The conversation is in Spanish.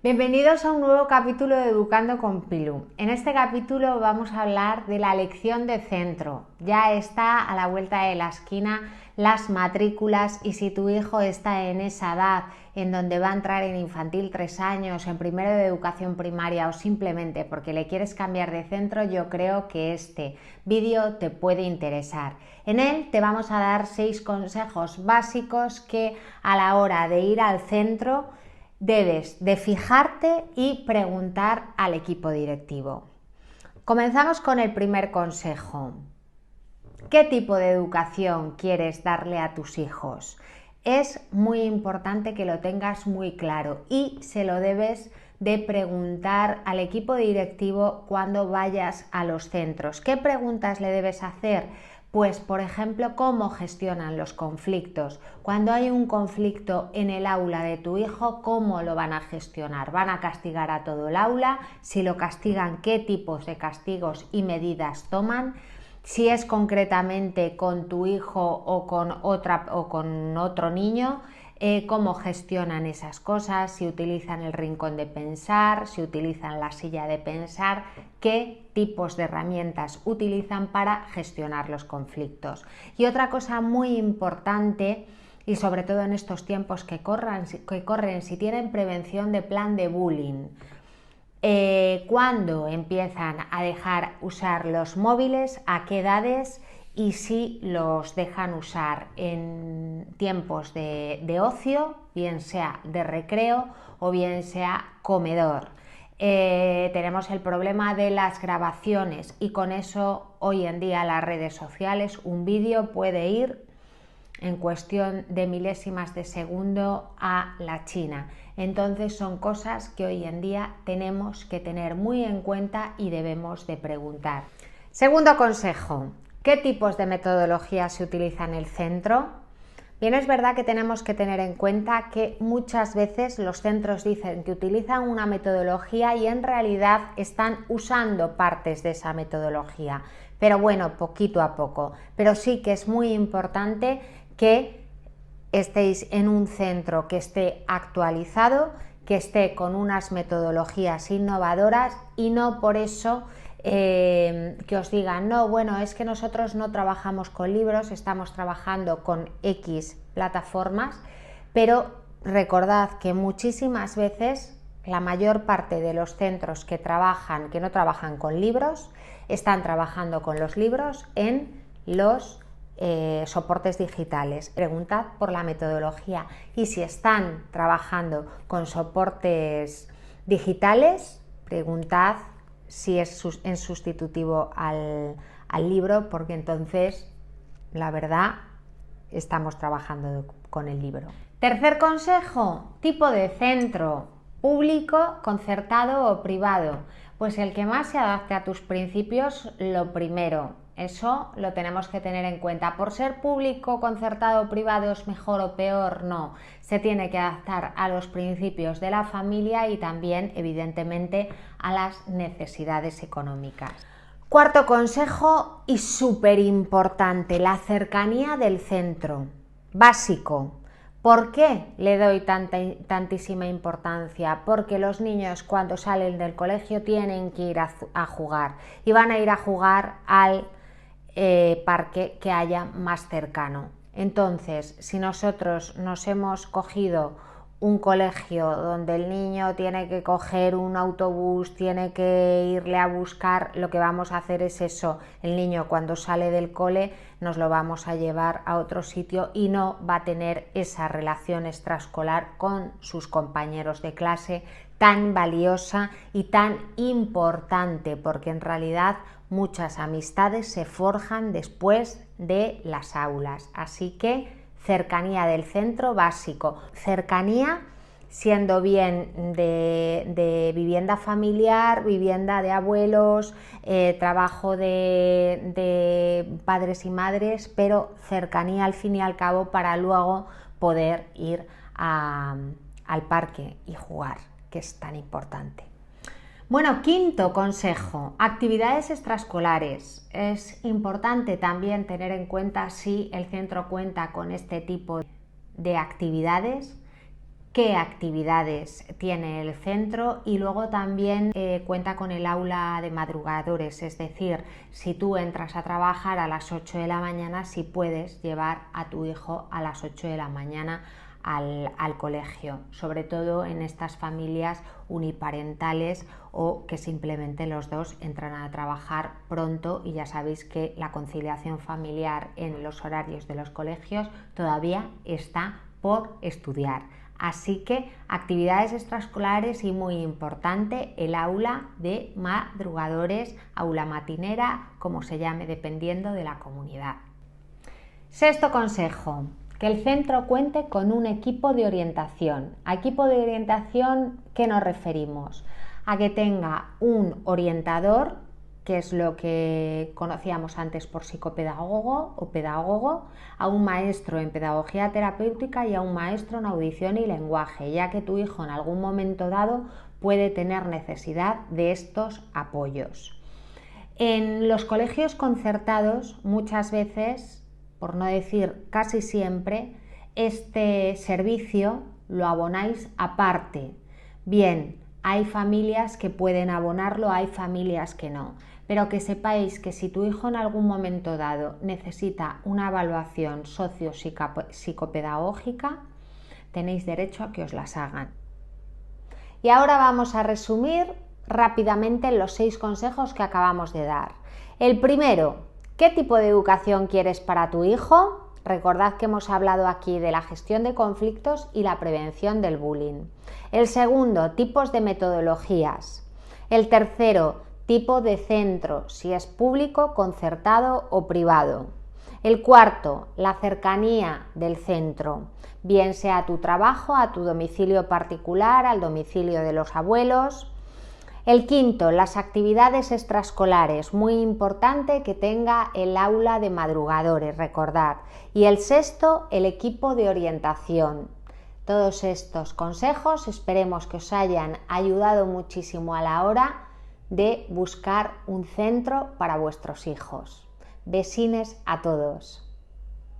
Bienvenidos a un nuevo capítulo de Educando con Pilu. En este capítulo vamos a hablar de la elección de centro. Ya está a la vuelta de la esquina las matrículas y si tu hijo está en esa edad en donde va a entrar en infantil 3 años, en primero de educación primaria o simplemente porque le quieres cambiar de centro, yo creo que este vídeo te puede interesar. En él te vamos a dar 6 consejos básicos que a la hora de ir al centro debes de fijarte y preguntar al equipo directivo. Comenzamos con el primer consejo. ¿Qué tipo de educación quieres darle a tus hijos? Es muy importante que lo tengas muy claro y se lo debes de preguntar al equipo directivo cuando vayas a los centros. ¿Qué preguntas le debes hacer? Pues, por ejemplo, ¿cómo gestionan los conflictos? Cuando hay un conflicto en el aula de tu hijo, ¿cómo lo van a gestionar? ¿Van a castigar a todo el aula? Si lo castigan, ¿qué tipos de castigos y medidas toman? Si es concretamente con tu hijo o con otro niño, cómo gestionan esas cosas, si utilizan el rincón de pensar, si utilizan la silla de pensar, qué tipos de herramientas utilizan para gestionar los conflictos. Y otra cosa muy importante, y sobre todo en estos tiempos que corren, si tienen prevención de plan de bullying. ¿Cuándo empiezan a dejar usar los móviles? ¿A qué edades? Y si los dejan usar en tiempos de ocio, bien sea de recreo o bien sea comedor. Tenemos el problema de las grabaciones y con eso hoy en día las redes sociales, un vídeo puede ir en cuestión de milésimas de segundo a la China. Entonces son cosas que hoy en día tenemos que tener muy en cuenta y debemos de preguntar. Segundo consejo, ¿qué tipos de metodología se utiliza en el centro? Bien, es verdad que tenemos que tener en cuenta que muchas veces los centros dicen que utilizan una metodología y en realidad están usando partes de esa metodología, pero bueno, poquito a poco. Pero sí que es muy importante que estéis en un centro que esté actualizado, que esté con unas metodologías innovadoras y no por eso que os digan, no, bueno, es que nosotros no trabajamos con libros, estamos trabajando con X plataformas, pero recordad que muchísimas veces la mayor parte de los centros que no trabajan con libros, están trabajando con los libros en los soportes digitales. Preguntad por la metodología y si están trabajando con soportes digitales, preguntad si es en sustitutivo al libro, porque entonces la verdad estamos trabajando con el libro. Tercer consejo, tipo de centro, público, concertado o privado. Pues el que más se adapte a tus principios, lo primero. Eso lo tenemos que tener en cuenta. Por ser público, concertado o privado es mejor o peor, no. Se tiene que adaptar a los principios de la familia y también, evidentemente, a las necesidades económicas. Cuarto consejo y súper importante, la cercanía del centro. Básico. ¿Por qué le doy tantísima importancia? Porque los niños cuando salen del colegio tienen que ir a jugar y van a ir a jugar al parque que haya más cercano. Entonces, si nosotros nos hemos cogido un colegio donde el niño tiene que coger un autobús, tiene que irle a buscar, lo que vamos a hacer es eso, el niño cuando sale del cole nos lo vamos a llevar a otro sitio y no va a tener esa relación extraescolar con sus compañeros de clase tan valiosa y tan importante, porque en realidad muchas amistades se forjan después de las aulas, así que cercanía del centro básico, cercanía siendo bien de vivienda familiar, vivienda de abuelos, trabajo de padres y madres, pero cercanía al fin y al cabo para luego poder ir al parque y jugar, que es tan importante. Bueno, quinto consejo, actividades extraescolares. Es importante también tener en cuenta si el centro cuenta con este tipo de actividades, qué actividades tiene el centro y luego también cuenta con el aula de madrugadores, es decir, si tú entras a trabajar a las 8 de la mañana, si puedes llevar a tu hijo a las 8 de la mañana al colegio, sobre todo en estas familias uniparentales o que simplemente los dos entran a trabajar pronto y ya sabéis que la conciliación familiar en los horarios de los colegios todavía está por estudiar. Así que actividades extraescolares y muy importante el aula de madrugadores, aula matinera, como se llame dependiendo de la comunidad. Sexto consejo, que el centro cuente con un equipo de orientación. A equipo de orientación, ¿qué nos referimos? A que tenga un orientador, que es lo que conocíamos antes por psicopedagogo o pedagogo, a un maestro en pedagogía terapéutica y a un maestro en audición y lenguaje, ya que tu hijo en algún momento dado puede tener necesidad de estos apoyos. En los colegios concertados muchas veces, por no decir casi siempre, este servicio lo abonáis aparte. Bien, hay familias que pueden abonarlo, hay familias que no, pero que sepáis que si tu hijo en algún momento dado necesita una evaluación socio-psicopedagógica, tenéis derecho a que os las hagan. Y ahora vamos a resumir rápidamente los 6 consejos que acabamos de dar. El primero, ¿qué tipo de educación quieres para tu hijo? Recordad que hemos hablado aquí de la gestión de conflictos y la prevención del bullying. El segundo, tipos de metodologías. El tercero, tipo de centro, si es público, concertado o privado. El cuarto, la cercanía del centro, bien sea a tu trabajo, a tu domicilio particular, al domicilio de los abuelos. El quinto, las actividades extraescolares, muy importante que tenga el aula de madrugadores, recordad. Y el sexto, el equipo de orientación. Todos estos consejos esperemos que os hayan ayudado muchísimo a la hora de buscar un centro para vuestros hijos. Besines a todos.